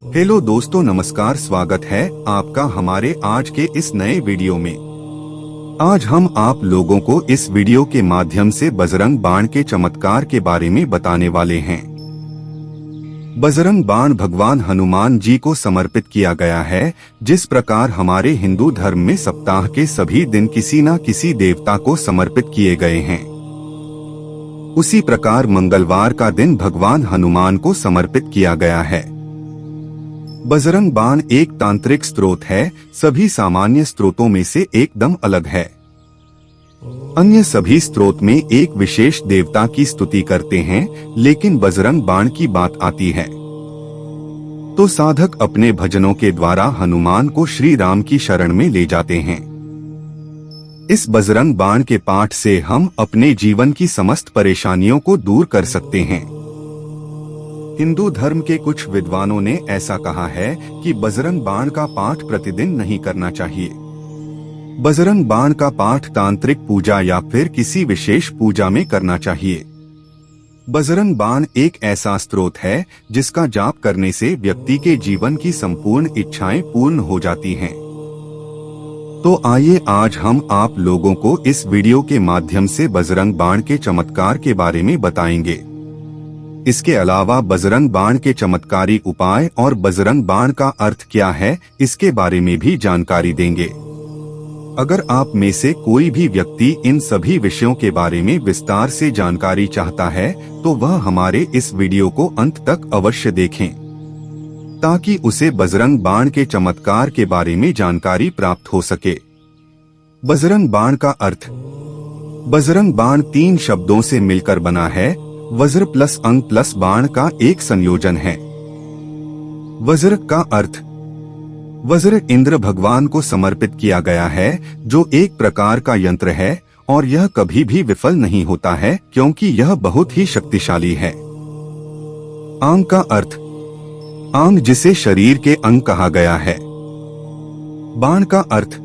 Hello दोस्तों, नमस्कार। स्वागत है आपका हमारे आज के इस नए वीडियो में। आज हम आप लोगों को इस वीडियो के माध्यम से बजरंग बाण के चमत्कार के बारे में बताने वाले हैं। बजरंग बाण भगवान हनुमान जी को समर्पित किया गया है। जिस प्रकार हमारे हिंदू धर्म में सप्ताह के सभी दिन किसी न किसी देवता को समर्पित किए गए हैं, उसी प्रकार मंगलवार का दिन भगवान हनुमान को समर्पित किया गया है। बजरंग बाण एक तांत्रिक स्रोत है, सभी सामान्य स्रोतों में से एकदम अलग है। अन्य सभी स्रोत में एक विशेष देवता की स्तुति करते हैं, लेकिन बजरंग बाण की बात आती है तो साधक अपने भजनों के द्वारा हनुमान को श्री राम की शरण में ले जाते हैं। इस बजरंग बाण के पाठ से हम अपने जीवन की समस्त परेशानियों को दूर कर सकते हैं। हिंदू धर्म के कुछ विद्वानों ने ऐसा कहा है कि बजरंग बाण का पाठ प्रतिदिन नहीं करना चाहिए। बजरंग बाण का पाठ तांत्रिक पूजा या फिर किसी विशेष पूजा में करना चाहिए। बजरंग बाण एक ऐसा स्रोत है जिसका जाप करने से व्यक्ति के जीवन की संपूर्ण इच्छाएं पूर्ण हो जाती हैं। तो आइए आज हम आप लोगों को इस वीडियो के माध्यम से बजरंग बाण के चमत्कार के बारे में बताएंगे। इसके अलावा बजरंग बाण के चमत्कारी उपाय और बजरंग बाण का अर्थ क्या है, इसके बारे में भी जानकारी देंगे। अगर आप में से कोई भी व्यक्ति इन सभी विषयों के बारे में विस्तार से जानकारी चाहता है तो वह हमारे इस वीडियो को अंत तक अवश्य देखें, ताकि उसे बजरंग बाण के चमत्कार के बारे में जानकारी प्राप्त हो सके। बजरंग बाण का अर्थ। बजरंग बाण 3 शब्दों से मिलकर बना है। वज्र प्लस अंग प्लस बाण का एक संयोजन है। वज्र का अर्थ। वज्र इंद्र भगवान को समर्पित किया गया है, जो एक प्रकार का यंत्र है और यह कभी भी विफल नहीं होता है क्योंकि यह बहुत ही शक्तिशाली है। आंग का अर्थ। आंग जिसे शरीर के अंग कहा गया है। बाण का अर्थ।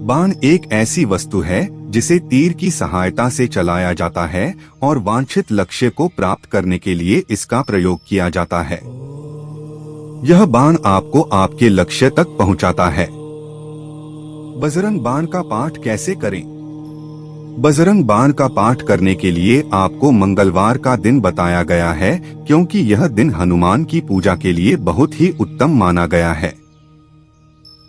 बाण एक ऐसी वस्तु है जिसे तीर की सहायता से चलाया जाता है और वांछित लक्ष्य को प्राप्त करने के लिए इसका प्रयोग किया जाता है। यह बाण आपको आपके लक्ष्य तक पहुंचाता है। बजरंग बाण का पाठ कैसे करें? बजरंग बाण का पाठ करने के लिए आपको मंगलवार का दिन बताया गया है, क्योंकि यह दिन हनुमान की पूजा के लिए बहुत ही उत्तम माना गया है।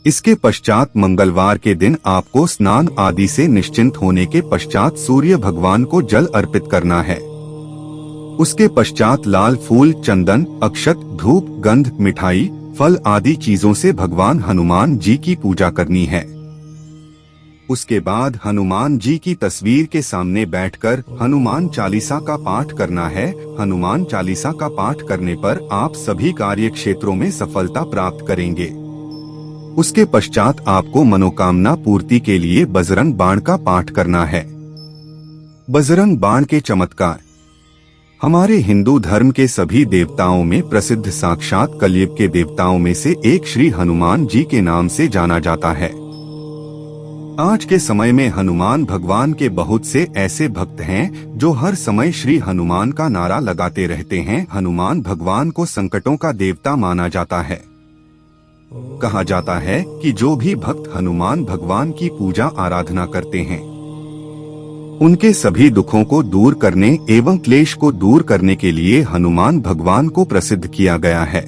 इसके पश्चात मंगलवार के दिन आपको स्नान आदि से निश्चिंत होने के पश्चात सूर्य भगवान को जल अर्पित करना है। उसके पश्चात लाल फूल, चंदन, अक्षत, धूप, गंध, मिठाई, फल आदि चीजों से भगवान हनुमान जी की पूजा करनी है। उसके बाद हनुमान जी की तस्वीर के सामने बैठकर हनुमान चालीसा का पाठ करना है। हनुमान चालीसा का पाठ करने पर आप सभी कार्य क्षेत्रों में सफलता प्राप्त करेंगे। उसके पश्चात आपको मनोकामना पूर्ति के लिए बजरंग बाण का पाठ करना है। बजरंग बाण के चमत्कार। हमारे हिंदू धर्म के सभी देवताओं में प्रसिद्ध साक्षात कलयुग के देवताओं में से एक श्री हनुमान जी के नाम से जाना जाता है। आज के समय में हनुमान भगवान के बहुत से ऐसे भक्त हैं जो हर समय श्री हनुमान का नारा लगाते रहते हैं। हनुमान भगवान को संकटों का देवता माना जाता है। कहा जाता है कि जो भी भक्त हनुमान भगवान की पूजा आराधना करते हैं, उनके सभी दुखों को दूर करने एवं क्लेश को दूर करने के लिए हनुमान भगवान को प्रसिद्ध किया गया है।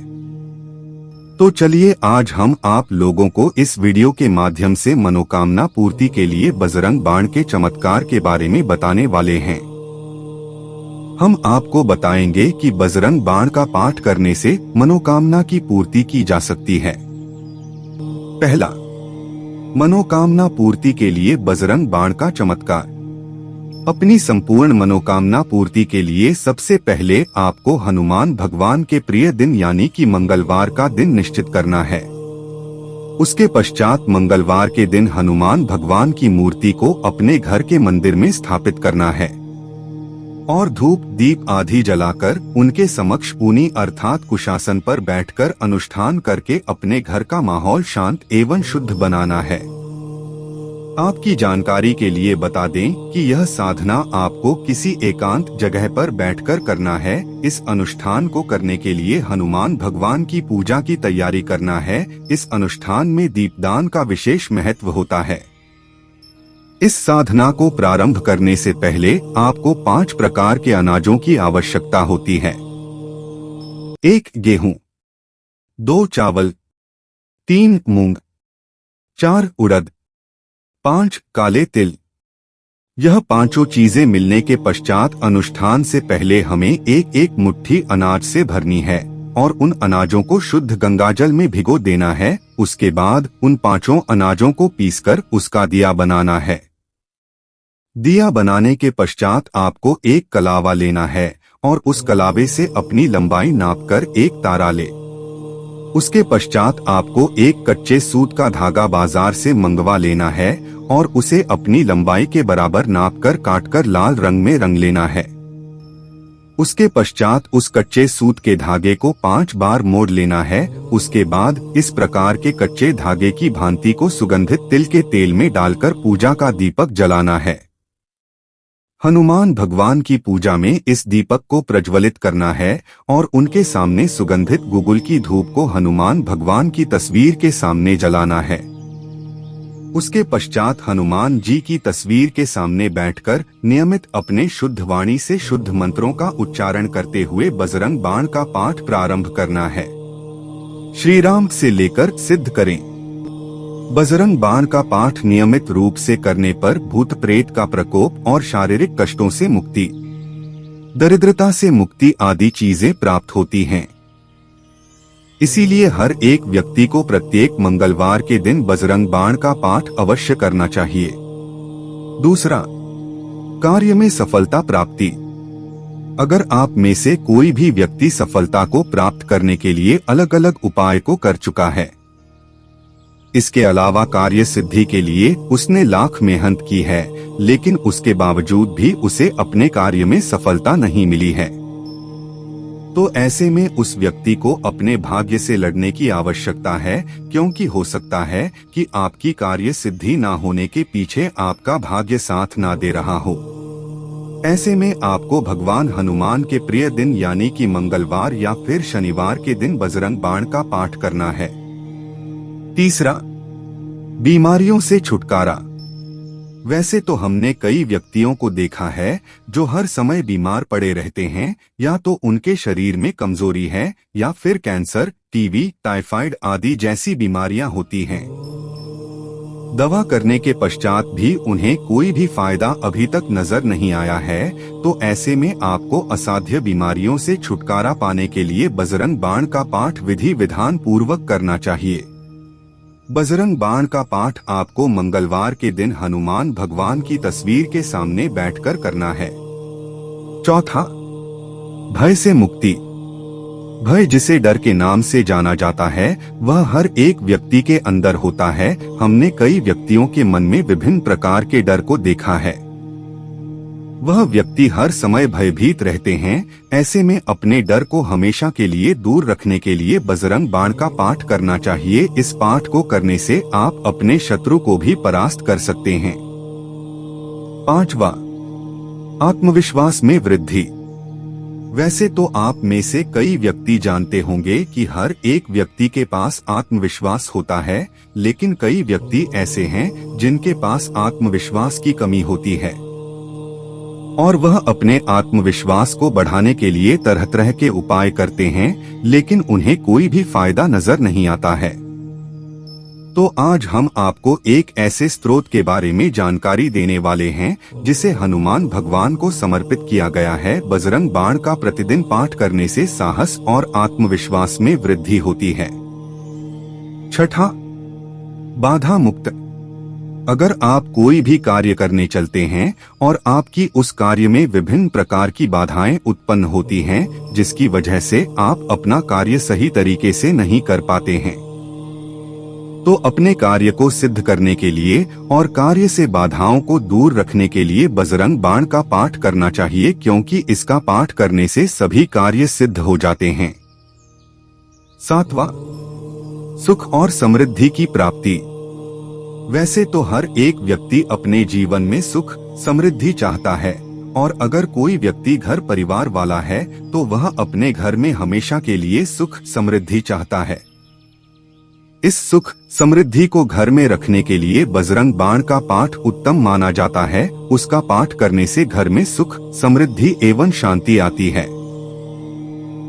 तो चलिए आज हम आप लोगों को इस वीडियो के माध्यम से मनोकामना पूर्ति के लिए बजरंग बाण के चमत्कार के बारे में बताने वाले हैं। हम आपको बताएंगे कि बजरंग बाण का पाठ करने से मनोकामना की पूर्ति की जा सकती है। पहला, मनोकामना पूर्ति के लिए बजरंग बाण का चमत्कार। अपनी संपूर्ण मनोकामना पूर्ति के लिए सबसे पहले आपको हनुमान भगवान के प्रिय दिन यानी कि मंगलवार का दिन निश्चित करना है। उसके पश्चात मंगलवार के दिन हनुमान भगवान की मूर्ति को अपने घर के मंदिर में स्थापित करना है और धूप दीप आदि जलाकर उनके समक्ष ऊनी अर्थात कुशासन पर बैठकर अनुष्ठान करके अपने घर का माहौल शांत एवं शुद्ध बनाना है। आपकी जानकारी के लिए बता दें कि यह साधना आपको किसी एकांत जगह पर बैठकर करना है। इस अनुष्ठान को करने के लिए हनुमान भगवान की पूजा की तैयारी करना है। इस अनुष्ठान में दीपदान का विशेष महत्व होता है। इस साधना को प्रारंभ करने से पहले आपको 5 प्रकार के अनाजों की आवश्यकता होती है। 1 गेहूं, 2 चावल, 3 मूंग, 4 उड़द, 5 काले तिल। यह पांचों चीजें मिलने के पश्चात अनुष्ठान से पहले हमें एक एक मुट्ठी अनाज से भरनी है और उन अनाजों को शुद्ध गंगाजल में भिगो देना है। उसके बाद उन पांचों अनाजों को पीसकर उसका दिया बनाना है। दिया बनाने के पश्चात आपको एक कलावा लेना है और उस कलावे से अपनी लंबाई नापकर एक तारा ले। उसके पश्चात आपको एक कच्चे सूत का धागा बाजार से मंगवा लेना है और उसे अपनी लंबाई के बराबर नापकर काटकर लाल रंग में रंग लेना है। उसके पश्चात उस कच्चे सूत के धागे को 5 बार मोड़ लेना है। उसके बाद इस प्रकार के कच्चे धागे की भांति को सुगंधित तिल के तेल में डालकर पूजा का दीपक जलाना है। हनुमान भगवान की पूजा में इस दीपक को प्रज्वलित करना है और उनके सामने सुगंधित गुगुल की धूप को हनुमान भगवान की तस्वीर के सामने जलाना है। उसके पश्चात हनुमान जी की तस्वीर के सामने बैठकर नियमित अपने शुद्ध वाणी से शुद्ध मंत्रों का उच्चारण करते हुए बजरंग बाण का पाठ प्रारंभ करना है। श्री राम से लेकर सिद्ध करें। बजरंग बाण का पाठ नियमित रूप से करने पर भूत प्रेत का प्रकोप और शारीरिक कष्टों से मुक्ति, दरिद्रता से मुक्ति आदि चीजें प्राप्त होती हैं। इसीलिए हर एक व्यक्ति को प्रत्येक मंगलवार के दिन बजरंग बाण का पाठ अवश्य करना चाहिए। दूसरा, कार्य में सफलता प्राप्ति। अगर आप में से कोई भी व्यक्ति सफलता को प्राप्त करने के लिए अलग अलग उपाय को कर चुका है, इसके अलावा कार्य सिद्धि के लिए उसने लाख मेहनत की है, लेकिन उसके बावजूद भी उसे अपने कार्य में सफलता नहीं मिली है, तो ऐसे में उस व्यक्ति को अपने भाग्य से लड़ने की आवश्यकता है, क्योंकि हो सकता है कि आपकी कार्य सिद्धि ना होने के पीछे आपका भाग्य साथ ना दे रहा हो। ऐसे में आपको भगवान हनुमान के प्रिय दिन यानी कि मंगलवार या फिर शनिवार के दिन बजरंग बाण का पाठ करना है। तीसरा, बीमारियों से छुटकारा। वैसे तो हमने कई व्यक्तियों को देखा है जो हर समय बीमार पड़े रहते हैं, या तो उनके शरीर में कमजोरी है या फिर कैंसर, टीबी, टाइफाइड आदि जैसी बीमारियां होती हैं। दवा करने के पश्चात भी उन्हें कोई भी फायदा अभी तक नजर नहीं आया है, तो ऐसे में आपको असाध्य बीमारियों से छुटकारा पाने के लिए बजरंग बाण का पाठ विधि विधान पूर्वक करना चाहिए। बजरंग बाण का पाठ आपको मंगलवार के दिन हनुमान भगवान की तस्वीर के सामने बैठकर करना है। चौथा, भय से मुक्ति। भय जिसे डर के नाम से जाना जाता है, वह हर एक व्यक्ति के अंदर होता है। हमने कई व्यक्तियों के मन में विभिन्न प्रकार के डर को देखा है। वह व्यक्ति हर समय भयभीत रहते हैं। ऐसे में अपने डर को हमेशा के लिए दूर रखने के लिए बजरंग बाण का पाठ करना चाहिए। इस पाठ को करने से आप अपने शत्रु को भी परास्त कर सकते हैं। पांचवा, आत्मविश्वास में वृद्धि। वैसे तो आप में से कई व्यक्ति जानते होंगे कि हर एक व्यक्ति के पास आत्मविश्वास होता है, लेकिन कई व्यक्ति ऐसे हैं जिनके पास आत्मविश्वास की कमी होती है और वह अपने आत्मविश्वास को बढ़ाने के लिए तरह तरह के उपाय करते हैं, लेकिन उन्हें कोई भी फायदा नजर नहीं आता है। तो आज हम आपको एक ऐसे स्रोत के बारे में जानकारी देने वाले हैं जिसे हनुमान भगवान को समर्पित किया गया है। बजरंग बाण का प्रतिदिन पाठ करने से साहस और आत्मविश्वास में वृद्धि होती है। छठा, बाधा मुक्त। अगर आप कोई भी कार्य करने चलते हैं और आपकी उस कार्य में विभिन्न प्रकार की बाधाएं उत्पन्न होती हैं, जिसकी वजह से आप अपना कार्य सही तरीके से नहीं कर पाते हैं, तो अपने कार्य को सिद्ध करने के लिए और कार्य से बाधाओं को दूर रखने के लिए बजरंग बाण का पाठ करना चाहिए, क्योंकि इसका पाठ करने से सभी कार्य सिद्ध हो जाते हैं। सातवां, सुख और समृद्धि की प्राप्ति। वैसे तो हर एक व्यक्ति अपने जीवन में सुख समृद्धि चाहता है, और अगर कोई व्यक्ति घर परिवार वाला है तो वह अपने घर में हमेशा के लिए सुख समृद्धि चाहता है। इस सुख समृद्धि को घर में रखने के लिए बजरंग बाण का पाठ उत्तम माना जाता है। उसका पाठ करने से घर में सुख समृद्धि एवं शांति आती है।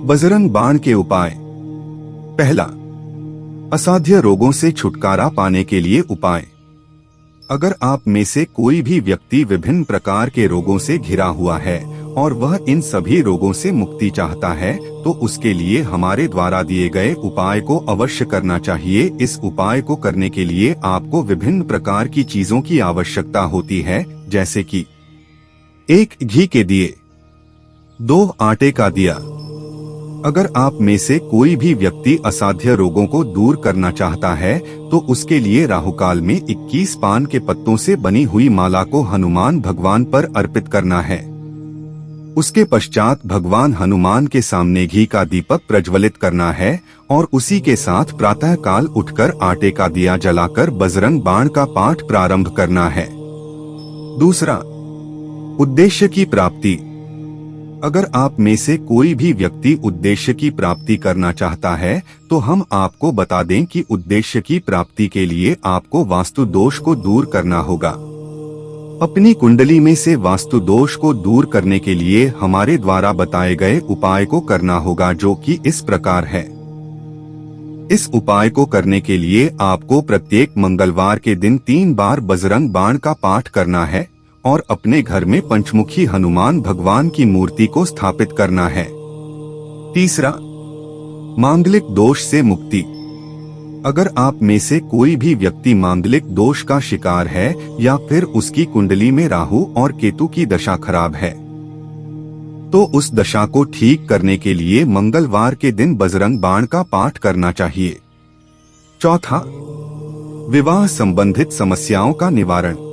बजरंग बाण के उपाय। पहला, असाध्य रोगों से छुटकारा पाने के लिए उपाय। अगर आप में से कोई भी व्यक्ति विभिन्न प्रकार के रोगों से घिरा हुआ है और वह इन सभी रोगों से मुक्ति चाहता है तो उसके लिए हमारे द्वारा दिए गए उपाय को अवश्य करना चाहिए। इस उपाय को करने के लिए आपको विभिन्न प्रकार की चीजों की आवश्यकता होती है, जैसे कि 1 घी के दिए, 2 आटे का दिया। अगर आप में से कोई भी व्यक्ति असाध्य रोगों को दूर करना चाहता है तो उसके लिए राहुकाल में 21 पान के पत्तों से बनी हुई माला को हनुमान भगवान पर अर्पित करना है। उसके पश्चात भगवान हनुमान के सामने घी का दीपक प्रज्वलित करना है और उसी के साथ प्रातः काल उठकर आटे का दिया जलाकर बजरंग बाण का पाठ प्रारंभ करना है। दूसरा, उद्देश्य की प्राप्ति। अगर आप में से कोई भी व्यक्ति उद्देश्य की प्राप्ति करना चाहता है तो हम आपको बता दें कि उद्देश्य की प्राप्ति के लिए आपको वास्तु दोष को दूर करना होगा। अपनी कुंडली में से वास्तु दोष को दूर करने के लिए हमारे द्वारा बताए गए उपाय को करना होगा, जो कि इस प्रकार है। इस उपाय को करने के लिए आपको प्रत्येक मंगलवार के दिन 3 बार बजरंग बाण का पाठ करना है और अपने घर में पंचमुखी हनुमान भगवान की मूर्ति को स्थापित करना है। तीसरा, मांगलिक दोष से मुक्ति। अगर आप में से कोई भी व्यक्ति मांगलिक दोष का शिकार है या फिर उसकी कुंडली में राहु और केतु की दशा खराब है तो उस दशा को ठीक करने के लिए मंगलवार के दिन बजरंग बाण का पाठ करना चाहिए। चौथा, विवाह संबंधित समस्याओं का निवारण।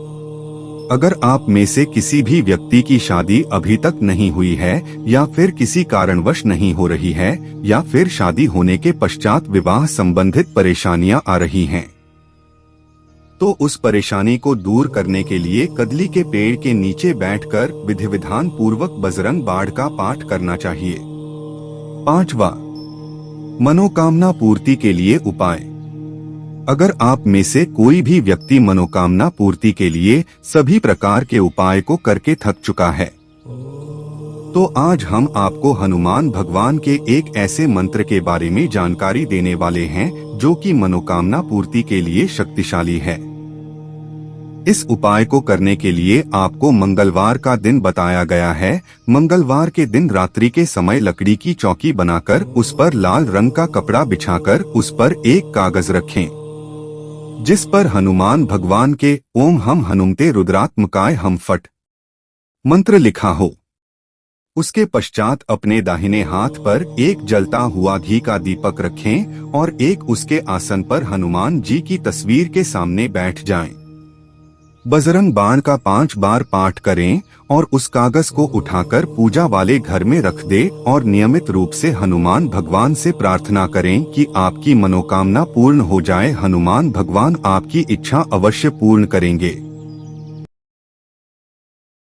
अगर आप में से किसी भी व्यक्ति की शादी अभी तक नहीं हुई है या फिर किसी कारणवश नहीं हो रही है या फिर शादी होने के पश्चात विवाह संबंधित परेशानियां आ रही हैं, तो उस परेशानी को दूर करने के लिए कदली के पेड़ के नीचे बैठकर विधि विधान पूर्वक बजरंग बाण का पाठ करना चाहिए। पांचवा, मनोकामना पूर्ति के लिए उपाय। अगर आप में से कोई भी व्यक्ति मनोकामना पूर्ति के लिए सभी प्रकार के उपाय को करके थक चुका है तो आज हम आपको हनुमान भगवान के एक ऐसे मंत्र के बारे में जानकारी देने वाले हैं जो कि मनोकामना पूर्ति के लिए शक्तिशाली है। इस उपाय को करने के लिए आपको मंगलवार का दिन बताया गया है। मंगलवार के दिन रात्रि के समय लकड़ी की चौकी बनाकर उस पर लाल रंग का कपड़ा बिछाकर उस पर एक कागज रखें जिस पर हनुमान भगवान के ओम हम हनुमते रुद्रात्मकाय हम फट मंत्र लिखा हो। उसके पश्चात अपने दाहिने हाथ पर एक जलता हुआ घी का दीपक रखें और एक उसके आसन पर हनुमान जी की तस्वीर के सामने बैठ जाएं। बजरंग बाण का 5 बार पाठ करें और उस कागज को उठाकर पूजा वाले घर में रख दे और नियमित रूप से हनुमान भगवान से प्रार्थना करें कि आपकी मनोकामना पूर्ण हो जाए। हनुमान भगवान आपकी इच्छा अवश्य पूर्ण करेंगे।